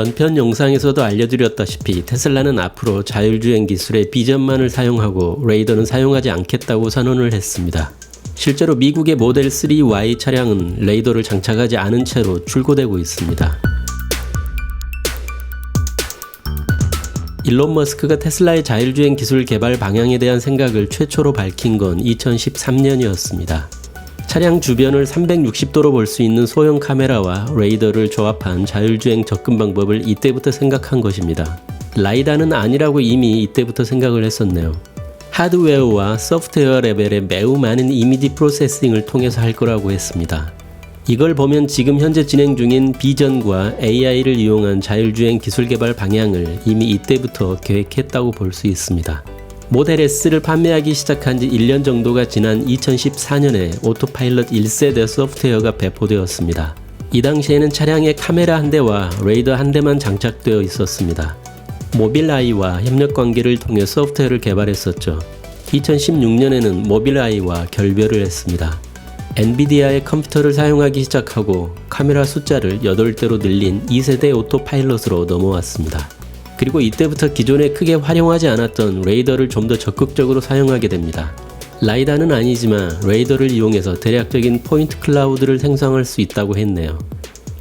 전편 영상에서도 알려드렸다시피 테슬라는 앞으로 자율주행 기술의 비전만을 사용하고 레이더는 사용하지 않겠다고 선언을 했습니다. 실제로 미국의 모델 3Y 차량은 레이더를 장착하지 않은 채로 출고되고 있습니다. 일론 머스크가 테슬라의 자율주행 기술 개발 방향에 대한 생각을 최초로 밝힌 건 2013년이었습니다. 차량 주변을 360도로 볼 수 있는 소형 카메라와 레이더를 조합한 자율주행 접근 방법을 이때부터 생각한 것입니다. 라이다는 아니라고 이미 이때부터 생각을 했었네요. 하드웨어와 소프트웨어 레벨의 매우 많은 이미지 프로세싱을 통해서 할 거라고 했습니다. 이걸 보면 지금 현재 진행 중인 비전과 AI를 이용한 자율주행 기술 개발 방향을 이미 이때부터 계획했다고 볼 수 있습니다. 모델 S를 판매하기 시작한 지 1년 정도가 지난 2014년에 오토파일럿 1세대 소프트웨어가 배포되었습니다. 이 당시에는 차량에 카메라 한 대와 레이더 한 대만 장착되어 있었습니다. 모빌아이와 협력 관계를 통해 소프트웨어를 개발했었죠. 2016년에는 모빌아이와 결별을 했습니다. 엔비디아의 컴퓨터를 사용하기 시작하고 카메라 숫자를 8대로 늘린 2세대 오토파일럿으로 넘어왔습니다. 그리고 이때부터 기존에 크게 활용하지 않았던 레이더를 좀 더 적극적으로 사용하게 됩니다. 라이다는 아니지만 레이더를 이용해서 대략적인 포인트 클라우드를 생성할 수 있다고 했네요.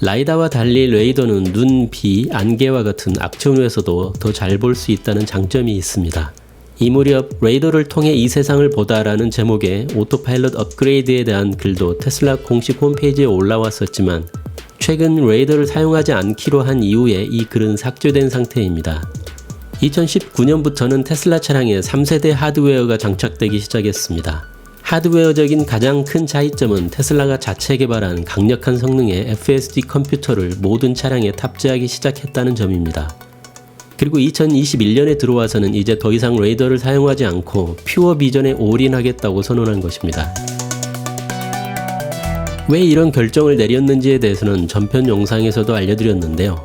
라이다와 달리 레이더는 눈, 비, 안개와 같은 악천후에서도 더 잘 볼 수 있다는 장점이 있습니다. 이 무렵 레이더를 통해 이 세상을 보다라는 제목의 오토파일럿 업그레이드에 대한 글도 테슬라 공식 홈페이지에 올라왔었지만 최근 레이더를 사용하지 않기로 한 이후에 이 글은 삭제된 상태입니다. 2019년부터는 테슬라 차량에 3세대 하드웨어가 장착되기 시작했습니다. 하드웨어적인 가장 큰 차이점은 테슬라가 자체 개발한 강력한 성능의 FSD 컴퓨터를 모든 차량에 탑재하기 시작했다는 점입니다. 그리고 2021년에 들어와서는 이제 더 이상 레이더를 사용하지 않고 퓨어 비전에 올인하겠다고 선언한 것입니다. 왜 이런 결정을 내렸는지에 대해서는 전편 영상에서도 알려드렸는데요.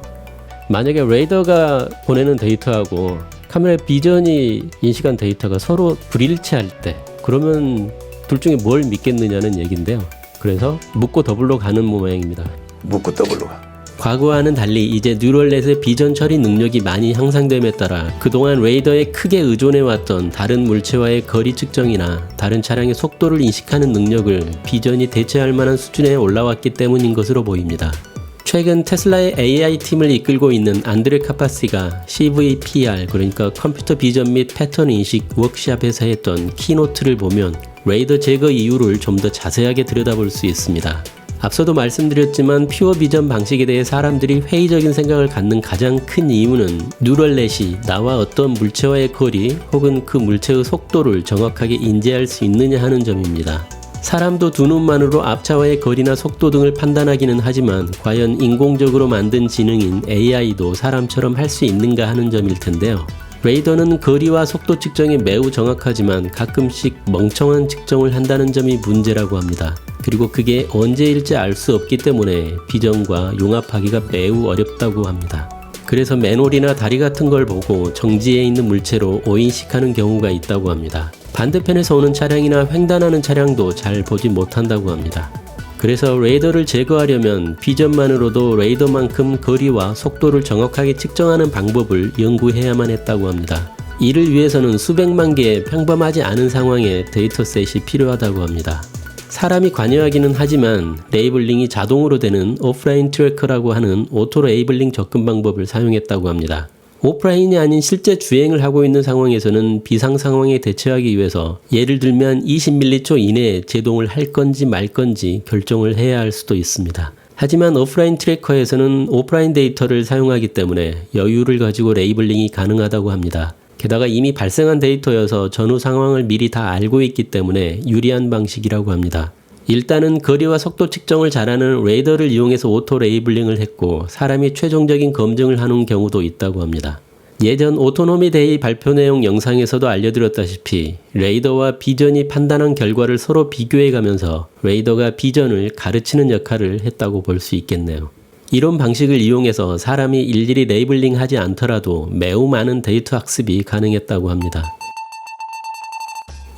만약에 레이더가 보내는 데이터하고 카메라 비전이 인식한 데이터가 서로 불일치할 때 그러면 둘 중에 뭘 믿겠느냐는 얘기인데요. 그래서 묻고 더블로 가는 모양입니다. 묻고 더블로 가. 과거와는 달리 이제 뉴럴넷의 비전 처리 능력이 많이 향상됨에 따라 그동안 레이더에 크게 의존해왔던 다른 물체와의 거리 측정이나 다른 차량의 속도를 인식하는 능력을 비전이 대체할 만한 수준에 올라왔기 때문인 것으로 보입니다. 최근 테슬라의 AI팀을 이끌고 있는 안드레 카파시가 CVPR, 그러니까 컴퓨터 비전 및 패턴 인식 워크샵에서 했던 키노트를 보면 레이더 제거 이유를 좀 더 자세하게 들여다볼 수 있습니다. 앞서도 말씀드렸지만 퓨어 비전 방식에 대해 사람들이 회의적인 생각을 갖는 가장 큰 이유는 뉴럴넷이 나와 어떤 물체와의 거리 혹은 그 물체의 속도를 정확하게 인지할 수 있느냐 하는 점입니다. 사람도 두 눈만으로 앞차와의 거리나 속도 등을 판단하기는 하지만 과연 인공적으로 만든 지능인 AI도 사람처럼 할 수 있는가 하는 점일 텐데요. 레이더는 거리와 속도 측정이 매우 정확하지만 가끔씩 멍청한 측정을 한다는 점이 문제라고 합니다. 그리고 그게 언제일지 알 수 없기 때문에 비전과 융합하기가 매우 어렵다고 합니다. 그래서 맨홀이나 다리 같은 걸 보고 정지해 있는 물체로 오인식하는 경우가 있다고 합니다. 반대편에서 오는 차량이나 횡단하는 차량도 잘 보지 못한다고 합니다. 그래서 레이더를 제거하려면 비전만으로도 레이더만큼 거리와 속도를 정확하게 측정하는 방법을 연구해야만 했다고 합니다. 이를 위해서는 수백만 개의 평범하지 않은 상황의 데이터셋이 필요하다고 합니다. 사람이 관여하기는 하지만 레이블링이 자동으로 되는 오프라인 트래커라고 하는 오토 레이블링 접근 방법을 사용했다고 합니다. 오프라인이 아닌 실제 주행을 하고 있는 상황에서는 비상 상황에 대처하기 위해서 예를 들면 20m초 이내에 제동을 할 건지 말 건지 결정을 해야 할 수도 있습니다. 하지만 오프라인 트래커에서는 오프라인 데이터를 사용하기 때문에 여유를 가지고 레이블링이 가능하다고 합니다. 게다가 이미 발생한 데이터여서 전후 상황을 미리 다 알고 있기 때문에 유리한 방식이라고 합니다. 일단은 거리와 속도 측정을 잘하는 레이더를 이용해서 오토 레이블링을 했고 사람이 최종적인 검증을 하는 경우도 있다고 합니다. 예전 오토노미 데이 발표 내용 영상에서도 알려드렸다시피 레이더와 비전이 판단한 결과를 서로 비교해가면서 레이더가 비전을 가르치는 역할을 했다고 볼 수 있겠네요. 이런 방식을 이용해서 사람이 일일이 레이블링하지 않더라도 매우 많은 데이터 학습이 가능했다고 합니다.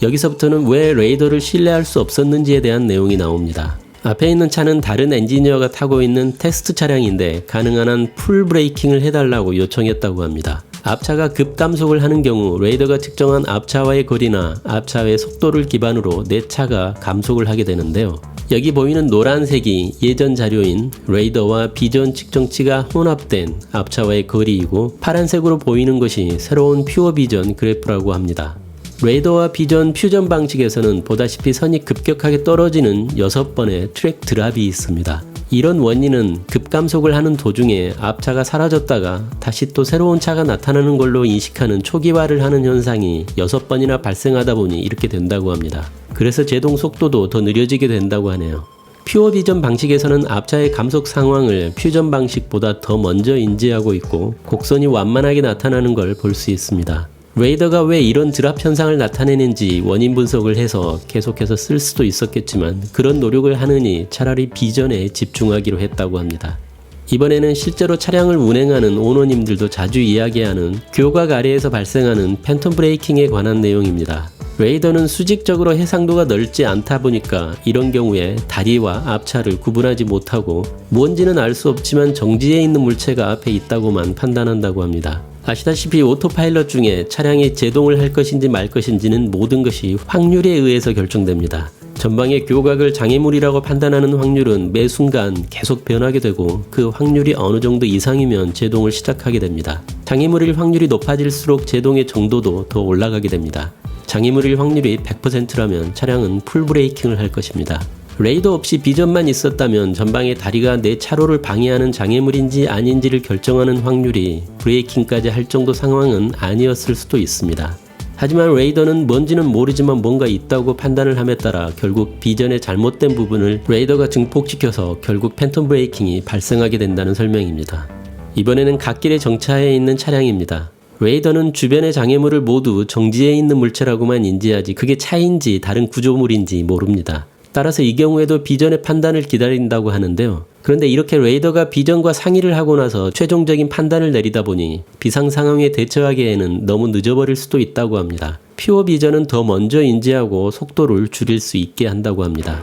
여기서부터는 왜 레이더를 신뢰할 수 없었는지에 대한 내용이 나옵니다. 앞에 있는 차는 다른 엔지니어가 타고 있는 테스트 차량인데 가능한 한 풀 브레이킹을 해달라고 요청했다고 합니다. 앞차가 급감속을 하는 경우 레이더가 측정한 앞차와의 거리나 앞차의 속도를 기반으로 내 차가 감속을 하게 되는데요. 여기 보이는 노란색이 예전 자료인 레이더와 비전 측정치가 혼합된 앞차와의 거리이고 파란색으로 보이는 것이 새로운 퓨어 비전 그래프라고 합니다. 레이더와 비전 퓨전 방식에서는 보다시피 선이 급격하게 떨어지는 6번의 트랙 드랍이 있습니다. 이런 원인은 급감속을 하는 도중에 앞차가 사라졌다가 다시 또 새로운 차가 나타나는 걸로 인식하는 초기화를 하는 현상이 6번이나 발생하다 보니 이렇게 된다고 합니다. 그래서 제동 속도도 더 느려지게 된다고 하네요. 퓨어 비전 방식에서는 앞차의 감속 상황을 퓨전 방식보다 더 먼저 인지하고 있고 곡선이 완만하게 나타나는 걸 볼 수 있습니다. 레이더가 왜 이런 드랍 현상을 나타내는지 원인 분석을 해서 계속해서 쓸 수도 있었겠지만 그런 노력을 하느니 차라리 비전에 집중하기로 했다고 합니다. 이번에는 실제로 차량을 운행하는 오너님들도 자주 이야기하는 교각 아래에서 발생하는 팬텀 브레이킹에 관한 내용입니다. 레이더는 수직적으로 해상도가 넓지 않다 보니까 이런 경우에 다리와 앞차를 구분하지 못하고 뭔지는 알 수 없지만 정지해 있는 물체가 앞에 있다고만 판단한다고 합니다. 아시다시피 오토파일럿 중에 차량이 제동을 할 것인지 말 것인지는 모든 것이 확률에 의해서 결정됩니다. 전방의 교각을 장애물이라고 판단하는 확률은 매 순간 계속 변하게 되고 그 확률이 어느 정도 이상이면 제동을 시작하게 됩니다. 장애물일 확률이 높아질수록 제동의 정도도 더 올라가게 됩니다. 장애물일 확률이 100%라면 차량은 풀 브레이킹을 할 것입니다. 레이더 없이 비전만 있었다면 전방의 다리가 내 차로를 방해하는 장애물인지 아닌지를 결정하는 확률이 브레이킹까지 할 정도 상황은 아니었을 수도 있습니다. 하지만 레이더는 뭔지는 모르지만 뭔가 있다고 판단을 함에 따라 결국 비전의 잘못된 부분을 레이더가 증폭시켜서 결국 팬텀 브레이킹이 발생하게 된다는 설명입니다. 이번에는 갓길에 정차해 있는 차량입니다. 레이더는 주변의 장애물을 모두 정지해 있는 물체라고만 인지하지 그게 차인지 다른 구조물인지 모릅니다. 따라서 이 경우에도 비전의 판단을 기다린다고 하는데요. 그런데 이렇게 레이더가 비전과 상의를 하고 나서 최종적인 판단을 내리다 보니 비상 상황에 대처하기에는 너무 늦어버릴 수도 있다고 합니다. 퓨어 비전은 더 먼저 인지하고 속도를 줄일 수 있게 한다고 합니다.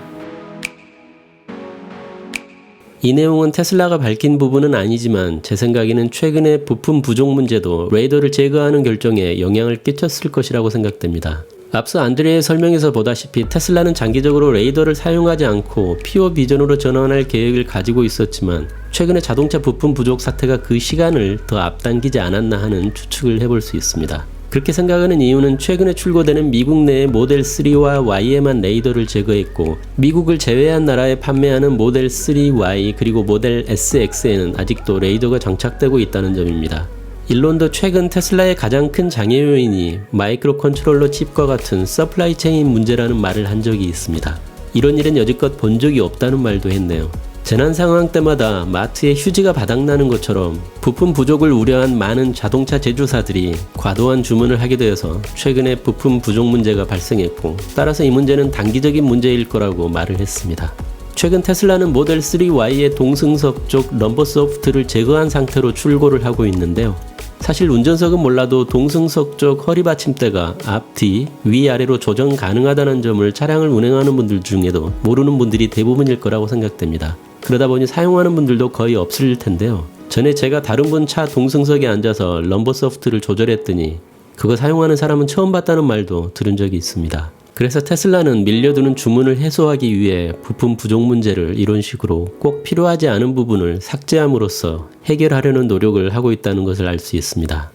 이 내용은 테슬라가 밝힌 부분은 아니지만 제 생각에는 최근의 부품 부족 문제도 레이더를 제거하는 결정에 영향을 끼쳤을 것이라고 생각됩니다. 앞서 안드레의 설명에서 보다시피 테슬라는 장기적으로 레이더를 사용하지 않고 퓨어 비전으로 전환할 계획을 가지고 있었지만 최근에 자동차 부품 부족 사태가 그 시간을 더 앞당기지 않았나 하는 추측을 해볼 수 있습니다. 그렇게 생각하는 이유는 최근에 출고되는 미국 내의 모델 3와 Y에만 레이더를 제거했고 미국을 제외한 나라에 판매하는 모델 3Y 그리고 모델 SX에는 아직도 레이더가 장착되고 있다는 점입니다. 일론도 최근 테슬라의 가장 큰 장애 요인이 마이크로 컨트롤러 칩과 같은 서플라이 체인 문제라는 말을 한 적이 있습니다. 이런 일은 여지껏 본 적이 없다는 말도 했네요. 재난 상황 때마다 마트에 휴지가 바닥나는 것처럼 부품 부족을 우려한 많은 자동차 제조사들이 과도한 주문을 하게 되어서 최근에 부품 부족 문제가 발생했고 따라서 이 문제는 단기적인 문제일 거라고 말을 했습니다. 최근 테슬라는 모델 3Y의 동승석 쪽 럼버 소프트를 제거한 상태로 출고를 하고 있는데요. 사실 운전석은 몰라도 동승석 쪽 허리 받침대가 앞, 뒤, 위아래로 조정 가능하다는 점을 차량을 운행하는 분들 중에도 모르는 분들이 대부분일 거라고 생각됩니다. 그러다 보니 사용하는 분들도 거의 없을 텐데요. 전에 제가 다른 분 차 동승석에 앉아서 럼버 소프트를 조절했더니 그거 사용하는 사람은 처음 봤다는 말도 들은 적이 있습니다. 그래서 테슬라는 밀려드는 주문을 해소하기 위해 부품 부족 문제를 이런 식으로 꼭 필요하지 않은 부분을 삭제함으로써 해결하려는 노력을 하고 있다는 것을 알 수 있습니다.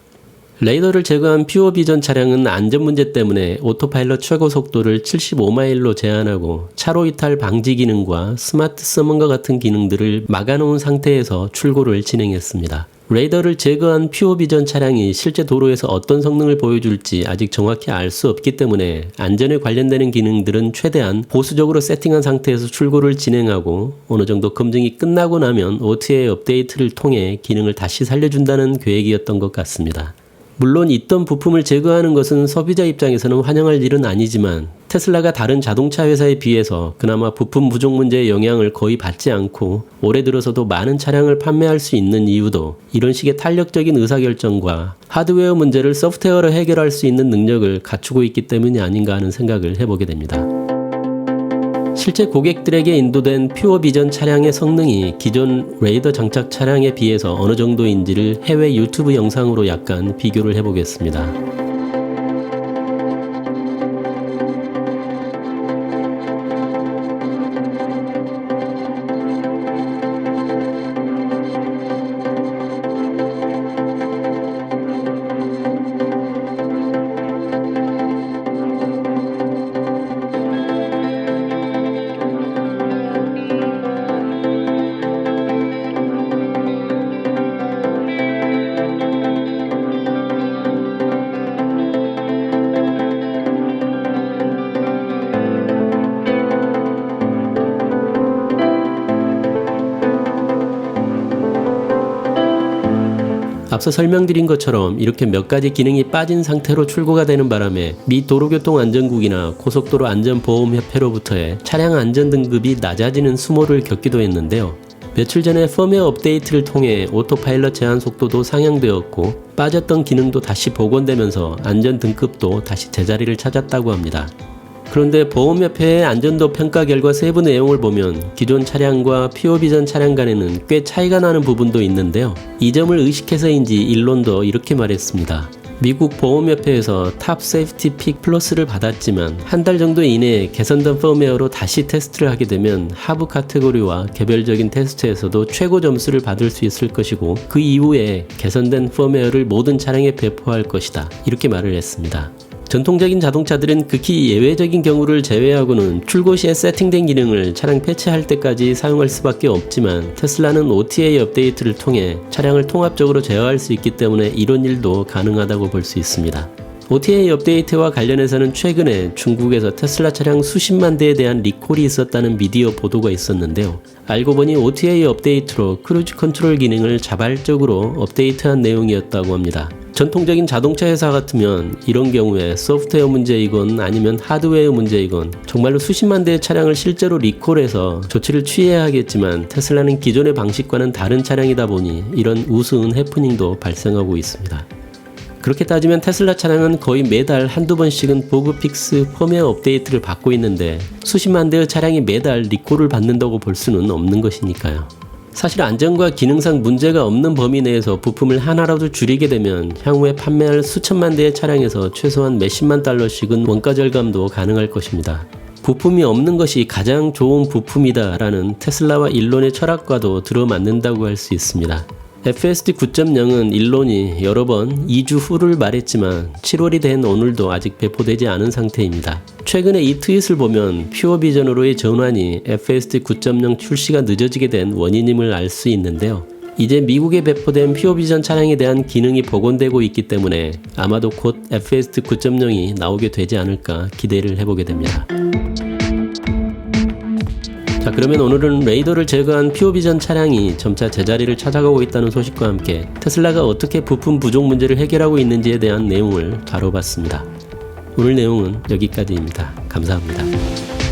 레이더를 제거한 퓨어 비전 차량은 안전 문제 때문에 오토파일럿 최고 속도를 75마일로 제한하고 차로 이탈 방지 기능과 스마트 서먼과 같은 기능들을 막아놓은 상태에서 출고를 진행했습니다. 레이더를 제거한 퓨어 비전 차량이 실제 도로에서 어떤 성능을 보여줄지 아직 정확히 알 수 없기 때문에 안전에 관련되는 기능들은 최대한 보수적으로 세팅한 상태에서 출고를 진행하고 어느 정도 검증이 끝나고 나면 OTA 업데이트를 통해 기능을 다시 살려준다는 계획이었던 것 같습니다. 물론 있던 부품을 제거하는 것은 소비자 입장에서는 환영할 일은 아니지만 테슬라가 다른 자동차 회사에 비해서 그나마 부품 부족 문제의 영향을 거의 받지 않고 올해 들어서도 많은 차량을 판매할 수 있는 이유도 이런 식의 탄력적인 의사결정과 하드웨어 문제를 소프트웨어로 해결할 수 있는 능력을 갖추고 있기 때문이 아닌가 하는 생각을 해보게 됩니다. 실제 고객들에게 인도된 퓨어 비전 차량의 성능이 기존 레이더 장착 차량에 비해서 어느 정도인지를 해외 유튜브 영상으로 약간 비교를 해보겠습니다. 앞서 설명드린 것처럼 이렇게 몇 가지 기능이 빠진 상태로 출고가 되는 바람에 미 도로교통안전국이나 고속도로 안전보험협회로부터의 차량 안전 등급이 낮아지는 수모를 겪기도 했는데요. 며칠 전에 펌웨어 업데이트를 통해 오토파일럿 제한 속도도 상향되었고 빠졌던 기능도 다시 복원되면서 안전 등급도 다시 제자리를 찾았다고 합니다. 그런데 보험협회의 안전도 평가 결과 세부 내용을 보면 기존 차량과 퓨어 비전 차량 간에는 꽤 차이가 나는 부분도 있는데요. 이 점을 의식해서인지 일론도 이렇게 말했습니다. 미국 보험협회에서 탑 세이프티 픽 플러스를 받았지만 한 달 정도 이내에 개선된 펌웨어로 다시 테스트를 하게 되면 하부 카테고리와 개별적인 테스트에서도 최고 점수를 받을 수 있을 것이고 그 이후에 개선된 펌웨어를 모든 차량에 배포할 것이다. 이렇게 말을 했습니다. 전통적인 자동차들은 극히 예외적인 경우를 제외하고는 출고 시에 세팅된 기능을 차량 폐차할 때까지 사용할 수밖에 없지만 테슬라는 OTA 업데이트를 통해 차량을 통합적으로 제어할 수 있기 때문에 이런 일도 가능하다고 볼 수 있습니다. OTA 업데이트와 관련해서는 최근에 중국에서 테슬라 차량 수십만 대에 대한 리콜이 있었다는 미디어 보도가 있었는데요. 알고 보니 OTA 업데이트로 크루즈 컨트롤 기능을 자발적으로 업데이트한 내용이었다고 합니다. 전통적인 자동차 회사 같으면 이런 경우에 소프트웨어 문제이건 아니면 하드웨어 문제이건 정말로 수십만 대의 차량을 실제로 리콜해서 조치를 취해야 하겠지만 테슬라는 기존의 방식과는 다른 차량이다 보니 이런 우스운 해프닝도 발생하고 있습니다. 그렇게 따지면 테슬라 차량은 거의 매달 한두 번씩은 버그 픽스 펌웨어 업데이트를 받고 있는데 수십만 대의 차량이 매달 리콜을 받는다고 볼 수는 없는 것이니까요. 사실 안전과 기능상 문제가 없는 범위 내에서 부품을 하나라도 줄이게 되면 향후에 판매할 수천만 대의 차량에서 최소한 몇십만 달러씩은 원가 절감도 가능할 것입니다. 부품이 없는 것이 가장 좋은 부품이다 라는 테슬라와 일론의 철학과도 들어맞는다고 할 수 있습니다. FSD 9.0은 일론이 여러 번 2주 후를 말했지만 7월이 된 오늘도 아직 배포되지 않은 상태입니다. 최근에 이 트윗을 보면 퓨어 비전으로의 전환이 FSD 9.0 출시가 늦어지게 된 원인임을 알 수 있는데요. 이제 미국에 배포된 퓨어 비전 차량에 대한 기능이 복원되고 있기 때문에 아마도 곧 FSD 9.0이 나오게 되지 않을까 기대를 해보게 됩니다. 자, 그러면 오늘은 레이더를 제거한 퓨어 비전 차량이 점차 제자리를 찾아가고 있다는 소식과 함께 테슬라가 어떻게 부품 부족 문제를 해결하고 있는지에 대한 내용을 다뤄봤습니다. 오늘 내용은 여기까지입니다. 감사합니다.